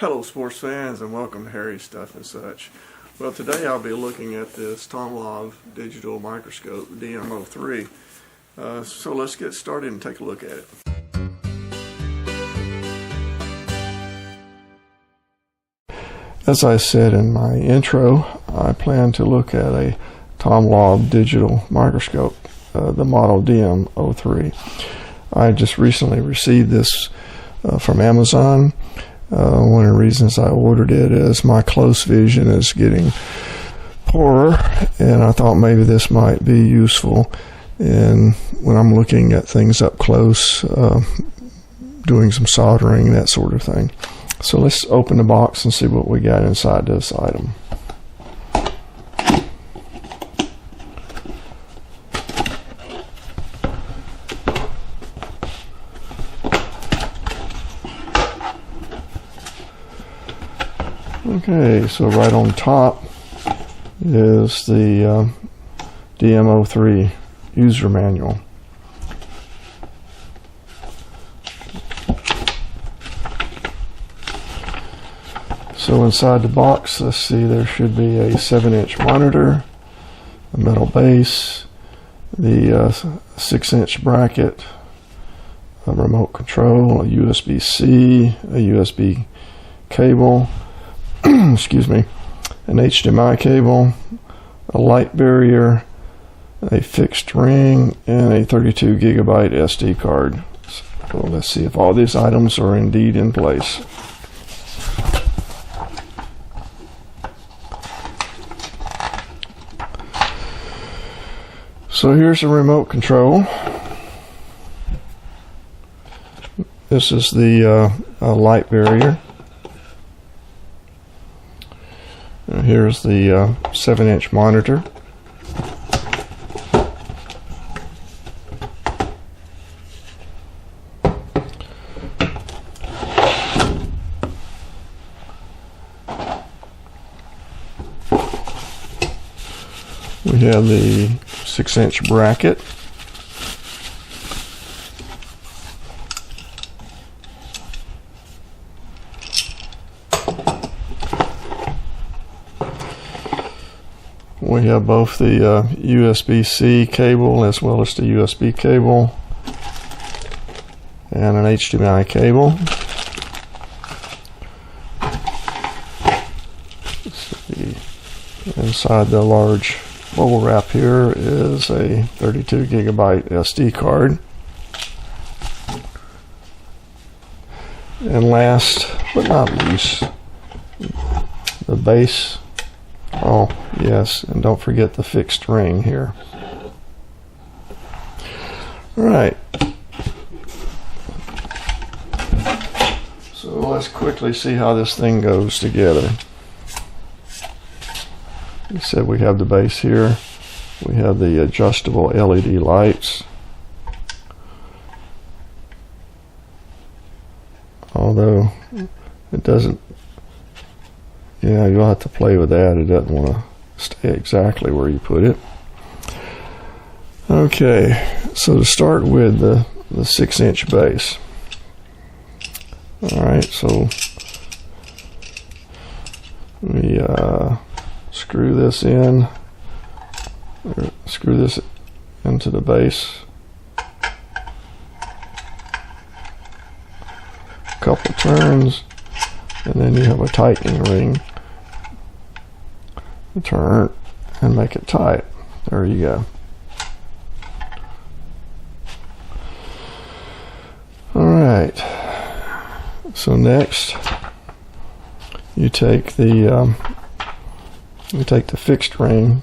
Hello sports fans, and welcome to Harry's Stuff and Such. Well, today I'll be looking at this Tomlov digital microscope DM03. So let's get started and take a look at it. As I said in my intro, I plan to look at a Tomlov digital microscope, the model DM03. I just recently received this from Amazon. One of the reasons I ordered it is my close vision is getting poorer, and I thought maybe this might be useful when I'm looking at things up close, doing some soldering, that sort of thing. So let's open the box and see what we got inside this item. Okay, so right on top is the DM03 user manual. So inside the box, let's see, there should be a 7-inch monitor, a metal base, the 6-inch bracket, a remote control, a USB-C, a USB cable, excuse me, an HDMI cable, a light barrier, a fixed ring, and a 32 gigabyte SD card. So let's see if all these items are indeed in place. So here's the remote control. This is the light barrier. Here's the 7-inch monitor. We have the 6-inch bracket. We have both the USB-C cable as well as the USB cable and an HDMI cable. Inside the large bubble wrap here is a 32 gigabyte SD card. And last but not least, the base. Oh, yes, and don't forget the fixed ring here. All right. So let's quickly see how this thing goes together. We said we have the base here. We have the adjustable LED lights. Although it doesn't, yeah, you'll have to play with that. It doesn't want to stay exactly where you put it. Okay, so to start with the 6-inch base. All right, so we screw this in, or screw this into the base. A couple turns, and then you have a tightening ring. Turn and make it tight. There you go. All right. So next, you take the fixed ring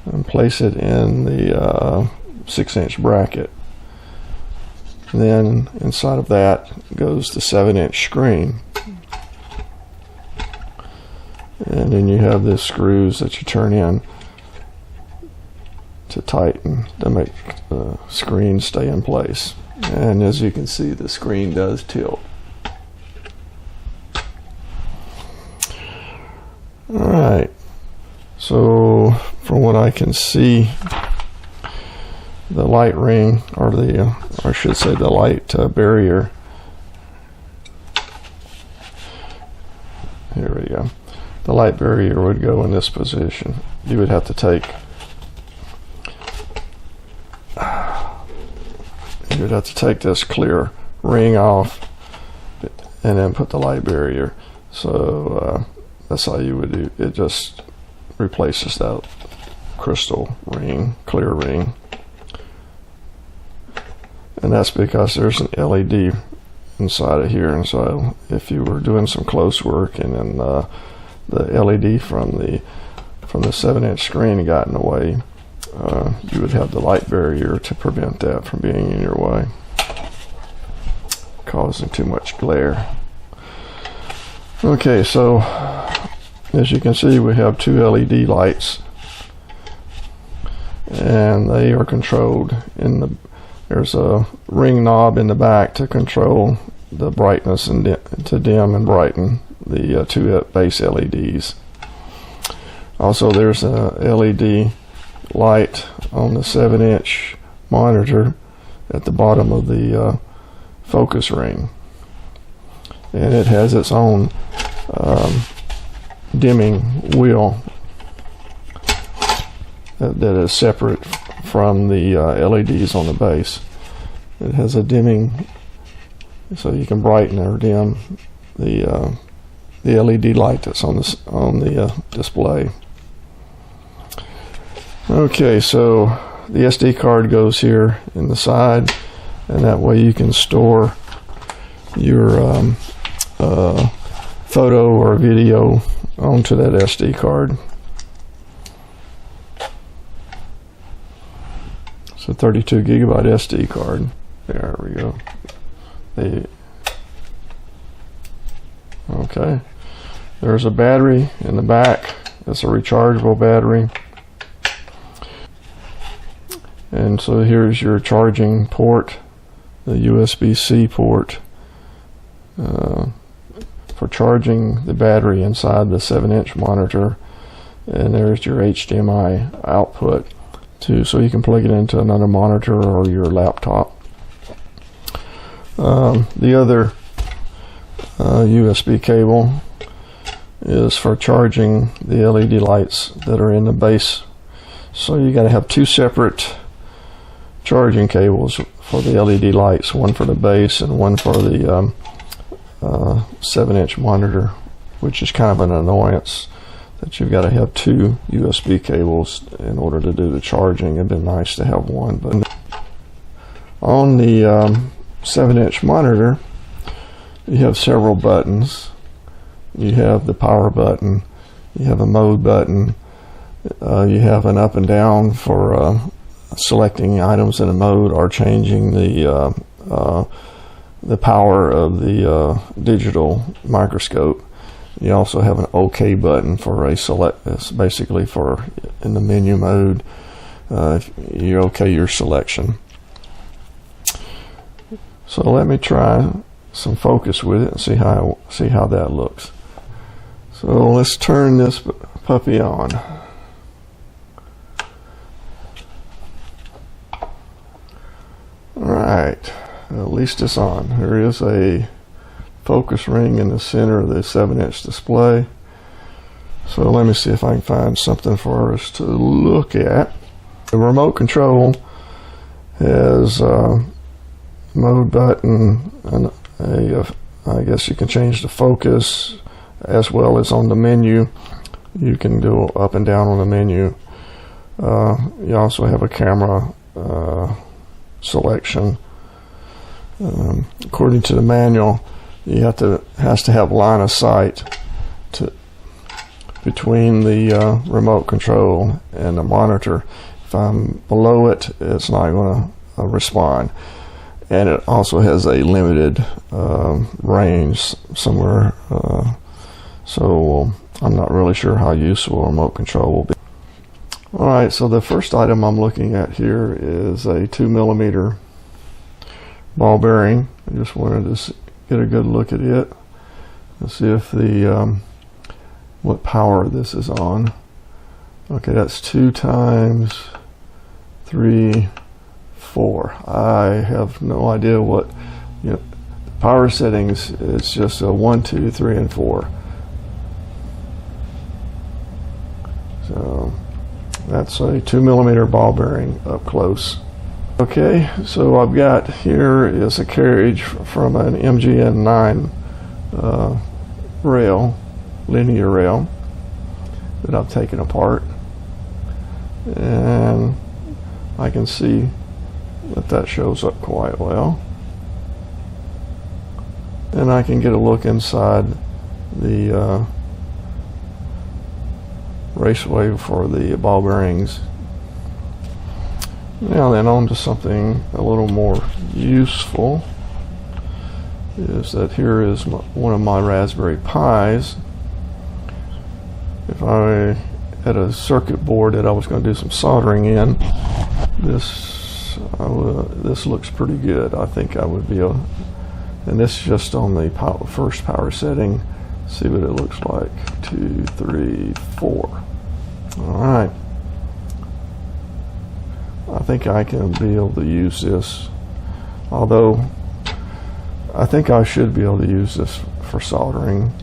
and place it in the 6-inch bracket. And then inside of that goes the 7-inch screen. And then you have the screws that you turn in to tighten to make the screen stay in place. And as you can see, the screen does tilt. Alright, so from what I can see, the light ring, or I should say the light barrier, there we go. The light barrier would go in this position. You would have to take this clear ring off and then put the light barrier. So that's how you would do it. It just replaces that crystal ring, clear ring. And that's because there's an LED inside of here, and so if you were doing some close work and then the LED from the 7-inch screen got in the way, you would have the light barrier to prevent that from being in your way, causing too much glare. Okay, so as you can see, we have 2 LED lights, and they are controlled there's a ring knob in the back to control the brightness and to dim and brighten the 2 base LEDs. Also, there's a LED light on the 7-inch monitor at the bottom of the focus ring, and it has its own dimming wheel that is separate from the LEDs on the base. It has a dimming, so you can brighten or dim the LED light that's on the display. Okay, so the SD card goes here in the side, and that way you can store your photo or video onto that SD card. It's a 32 gigabyte SD card. There we go. Okay. There's a battery in the back. It's a rechargeable battery. And so here's your charging port, the USB-C port for charging the battery inside the 7-inch monitor. And there's your HDMI output so you can plug it into another monitor or your laptop. The other USB cable is for charging the LED lights that are in the base. So you got to have 2 separate charging cables for the LED lights, one for the base and one for the 7-inch monitor, which is kind of an annoyance that you've got to have 2 USB cables in order to do the charging. It'd been nice to have one, but on the 7-inch monitor you have several buttons. You have the power button, you have a mode button, you have an up and down for selecting items in a mode or changing the power of the digital microscope. You also have an OK button for a select. It's basically for in the menu mode. If you OK your selection. So let me try some focus with it and see how that looks. So let's turn this puppy on. Alright, at least it's on. There is a focus ring in the center of the 7-inch display. So let me see if I can find something for us to look at. The remote control has a mode button and I guess you can change the focus, as well as on the menu you can go up and down on the menu. You also have a camera selection. According to the manual, you has to have line of sight between the remote control and the monitor. If I'm below it, it's not going to respond. And it also has a limited range somewhere, so I'm not really sure how useful a remote control will be. Alright, so the first item I'm looking at here is a 2mm ball bearing. I just wanted to get a good look at it and see if the what power this is on. Okay, that's 2 times 3, 4. I have no idea what, the power settings. It's just a 1, 2, 3, and 4. That's a 2mm ball bearing up close. Okay, so I've got here is a carriage from an MGN9 rail, linear rail, that I've taken apart, and I can see that shows up quite well, and I can get a look inside the raceway for the ball bearings. Now then, on to something a little more useful, is that here is one of my Raspberry Pis. If I had a circuit board that I was going to do some soldering in, this looks pretty good. I think I would be able, and this is just on the first power setting. See what it looks like. 2, 3, 4. All right. I think I can be able to use this, although I think I should be able to use this for soldering,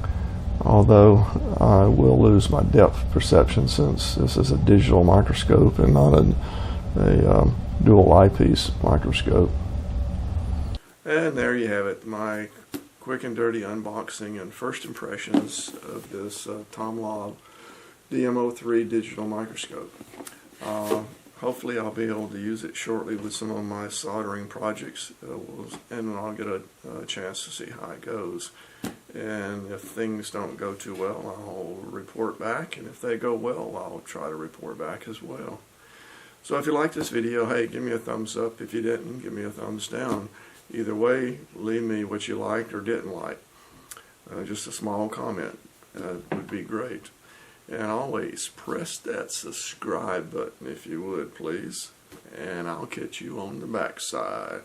although I will lose my depth perception since this is a digital microscope and not a dual eyepiece microscope. And there you have it, my quick and dirty unboxing and first impressions of this Tomlov DM03 digital microscope. Hopefully I'll be able to use it shortly with some of my soldering projects, and I'll get a chance to see how it goes. And if things don't go too well, I'll report back, and if they go well, I'll try to report back as well. So if you like this video, hey, give me a thumbs up. If you didn't, give me a thumbs down. Either way, leave me what you liked or didn't like. Just a small comment would be great. And always press that subscribe button if you would, please. And I'll catch you on the backside.